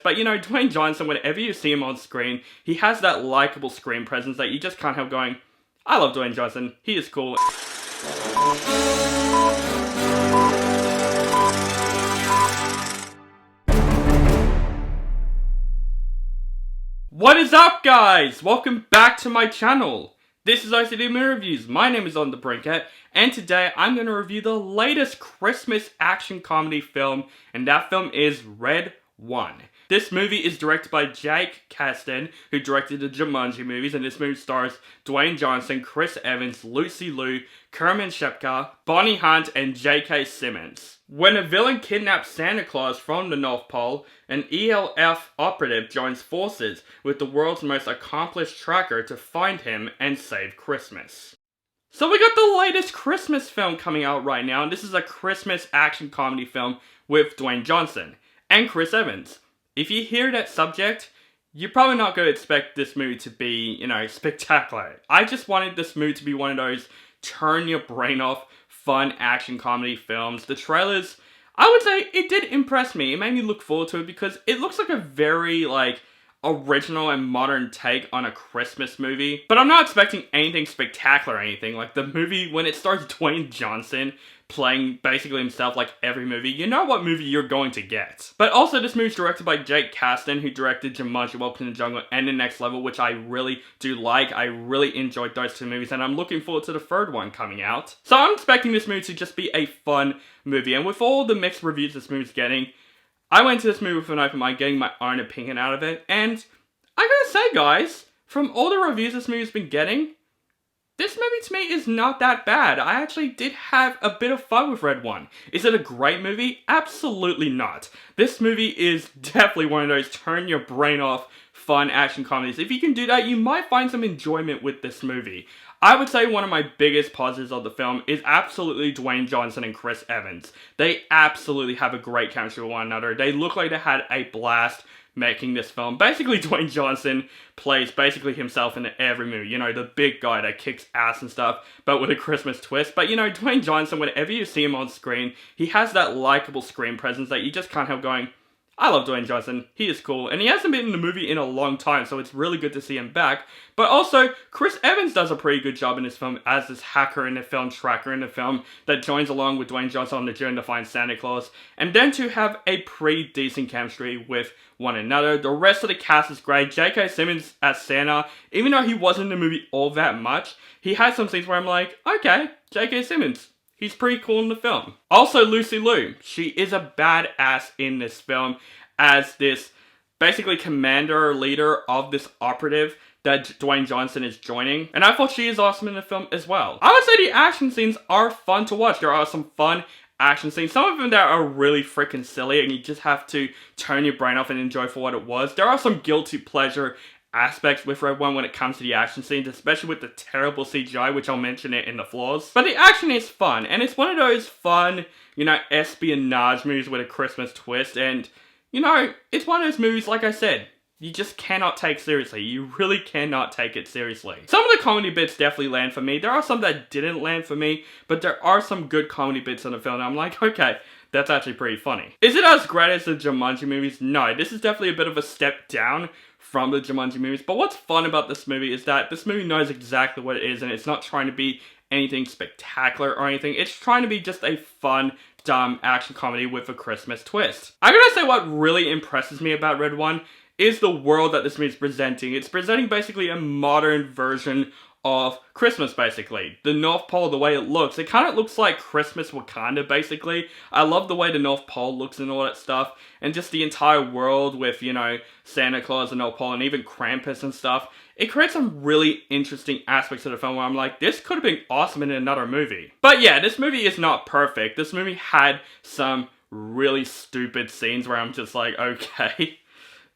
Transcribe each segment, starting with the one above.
But you know, Dwayne Johnson, whenever you see him on screen, he has that likable screen presence that you just can't help going, I love Dwayne Johnson, he is cool. What is up, guys? Welcome back to my channel. This is OCD Movie Reviews. My name is On The Brinket, and today I'm going to review the latest Christmas action comedy film, and that film is Red One. This movie is directed by Kasdan, who directed the Jumanji movies, and this movie stars Dwayne Johnson, Chris Evans, Lucy Liu, Shipka, Bonnie Hunt, and J.K. Simmons. When a villain kidnaps Santa Claus from the North Pole, an ELF operative joins forces with the world's most accomplished tracker to find him and save Christmas. So we got the latest Christmas film coming out right now, and this is a Christmas action comedy film with Dwayne Johnson and Chris Evans. If you hear that subject, you're probably not going to expect this movie to be, spectacular. I just wanted this movie to be one of those turn your brain off, fun action comedy films. The trailers, I would say it did impress me. It made me look forward to it because it looks like a very, original and modern take on a Christmas movie. But I'm not expecting anything spectacular or anything. Like, the movie, when it stars Dwayne Johnson playing basically himself like every movie, you know what movie you're going to get. But also, this movie's directed by Kasdan, who directed Jumanji, Welcome to the Jungle, and The Next Level, which I really do like. I really enjoyed those two movies, and I'm looking forward to the third one coming out. So I'm expecting this movie to just be a fun movie, and with all the mixed reviews this movie's getting, I went to this movie with an open mind, getting my own opinion out of it, and I gotta say, guys, from all the reviews this movie's been getting, this movie to me is not that bad. I actually did have a bit of fun with Red One. Is it a great movie? Absolutely not. This movie is definitely one of those turn your brain off fun action comedies. If you can do that, you might find some enjoyment with this movie. I would say one of my biggest positives of the film is absolutely Dwayne Johnson and Chris Evans. They absolutely have a great chemistry with one another. They look like they had a blast making this film. Basically, Dwayne Johnson plays basically himself in every movie. You know, the big guy that kicks ass and stuff, but with a Christmas twist. But you know, Dwayne Johnson, whenever you see him on screen, he has that likable screen presence that you just can't help going, I love Dwayne Johnson, he is cool, and he hasn't been in the movie in a long time, so it's really good to see him back. But also, Chris Evans does a pretty good job in this film as this hacker in the film, tracker in the film, that joins along with Dwayne Johnson on the journey to find Santa Claus, and then to have a pretty decent chemistry with one another. The rest of the cast is great. J.K. Simmons as Santa, even though he wasn't in the movie all that much, he had some scenes where I'm like, okay, J.K. Simmons, he's pretty cool in the film. Also, Lucy Liu, she is a badass in this film as this basically commander leader of this operative that Dwayne Johnson is joining. And I thought she is awesome in the film as well. I would say the action scenes are fun to watch. There are some fun action scenes. Some of them that are really freaking silly and you just have to turn your brain off and enjoy for what it was. There are some guilty pleasure aspects with Red One when it comes to the action scenes, especially with the terrible CGI, which I'll mention it in the flaws. But the action is fun, and it's one of those fun, espionage movies with a Christmas twist, and, it's one of those movies, like I said, you just cannot take seriously. You really cannot take it seriously. Some of the comedy bits definitely land for me. There are some that didn't land for me, but there are some good comedy bits in the film, and I'm like, okay, that's actually pretty funny. Is it as great as the Jumanji movies? No, this is definitely a bit of a step down from the Jumanji movies, but what's fun about this movie is that this movie knows exactly what it is, and it's not trying to be anything spectacular or anything. It's trying to be just a fun, dumb action comedy with a Christmas twist. I gotta say, what really impresses me about Red One is the world that this movie is presenting. It's presenting basically a modern version of Christmas, basically. The North Pole, the way it looks, it kind of looks like Christmas Wakanda, basically. I love the way the North Pole looks and all that stuff, and just the entire world with, Santa Claus, the North Pole, and even Krampus and stuff. It creates some really interesting aspects of the film where I'm like, this could have been awesome in another movie. But yeah, this movie is not perfect. This movie had some really stupid scenes where I'm just like, okay,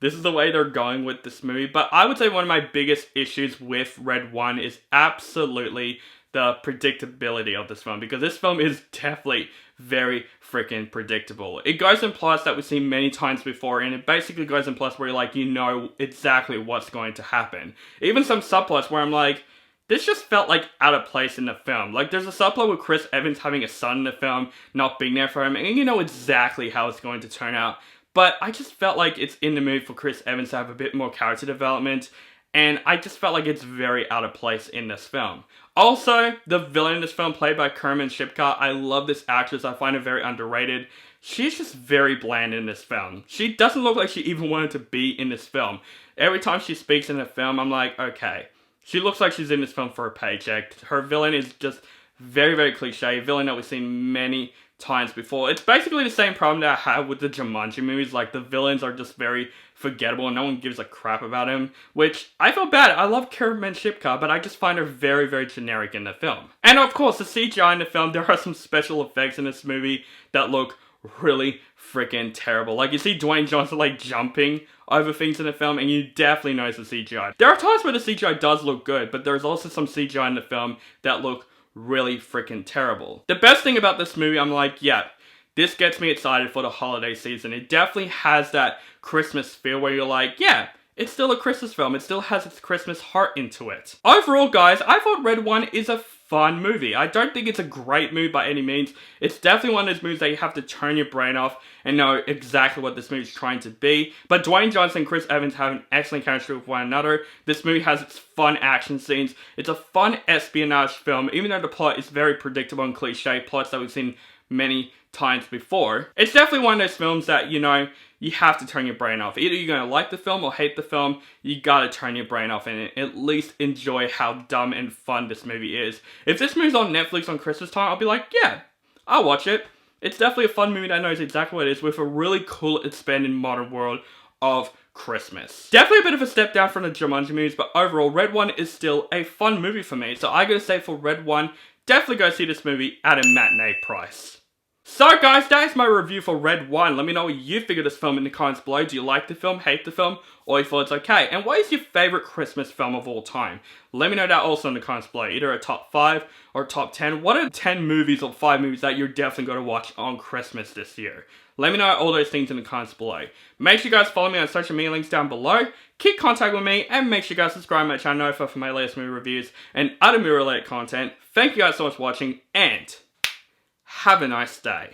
this is the way they're going with this movie. But I would say one of my biggest issues with Red One is absolutely the predictability of this film, because this film is definitely very freaking predictable. It goes in plots that we've seen many times before, and it basically goes in plots where you're like, you know exactly what's going to happen. Even some subplots where I'm like, this just felt like out of place in the film. Like, there's a subplot with Chris Evans having a son in the film, not being there for him, and you know exactly how it's going to turn out. but I just felt like it's in the mood for Chris Evans to have a bit more character development, and I just felt like it's very out of place in this film. Also, the villain in this film, played by Shipka, I love this actress. I find her very underrated. She's just very bland in this film. She doesn't look like she even wanted to be in this film. Every time she speaks in the film, I'm like, okay. She looks like she's in this film for a paycheck. Her villain is just very, very cliche. A villain that we've seen many times before. It's basically the same problem that I have with the Jumanji movies. Like, the villains are just very forgettable and no one gives a crap about him, which I feel bad. I love Kiernan Shipka, but I just find her very, very generic in the film. And of course, the CGI in the film, there are some special effects in this movie that look really freaking terrible. Like, you see Dwayne Johnson like jumping over things in the film, and you definitely notice the CGI. There are times where the CGI does look good, but there's also some CGI in the film that look really freaking terrible. The best thing about this movie, I'm like, yeah, this gets me excited for the holiday season. It definitely has that Christmas feel where you're like, yeah, it's still a Christmas film. It still has its Christmas heart into it. Overall, guys, I thought Red One is a fun movie. I don't think it's a great movie by any means. It's definitely one of those movies that you have to turn your brain off and know exactly what this movie is trying to be. But Dwayne Johnson and Chris Evans have an excellent chemistry with one another. This movie has its fun action scenes. It's a fun espionage film, even though the plot is very predictable and cliche plots that we've seen many times before. It's definitely one of those films that, you know, you have to turn your brain off. Either you're going to like the film or hate the film, you gotta turn your brain off and at least enjoy how dumb and fun this movie is. If this movie's on Netflix on Christmas time, I'll be like, yeah, I'll watch it. It's definitely a fun movie that knows exactly what it is with a really cool expanded modern world of Christmas. Definitely a bit of a step down from the Jumanji movies, but overall, Red One is still a fun movie for me. So I gotta say for Red One, definitely go see this movie at a matinee price. So guys, that is my review for Red One. Let me know what you think of this film in the comments below. Do you like the film, hate the film, or you thought it's okay? And what is your favourite Christmas film of all time? Let me know that also in the comments below. Either a top 5 or top 10. What are 10 movies or 5 movies that you're definitely going to watch on Christmas this year? Let me know all those things in the comments below. Make sure you guys follow me on social media links down below. Keep contact with me and make sure you guys subscribe to my channel for my latest movie reviews and other movie related content. Thank you guys so much for watching and have a nice day.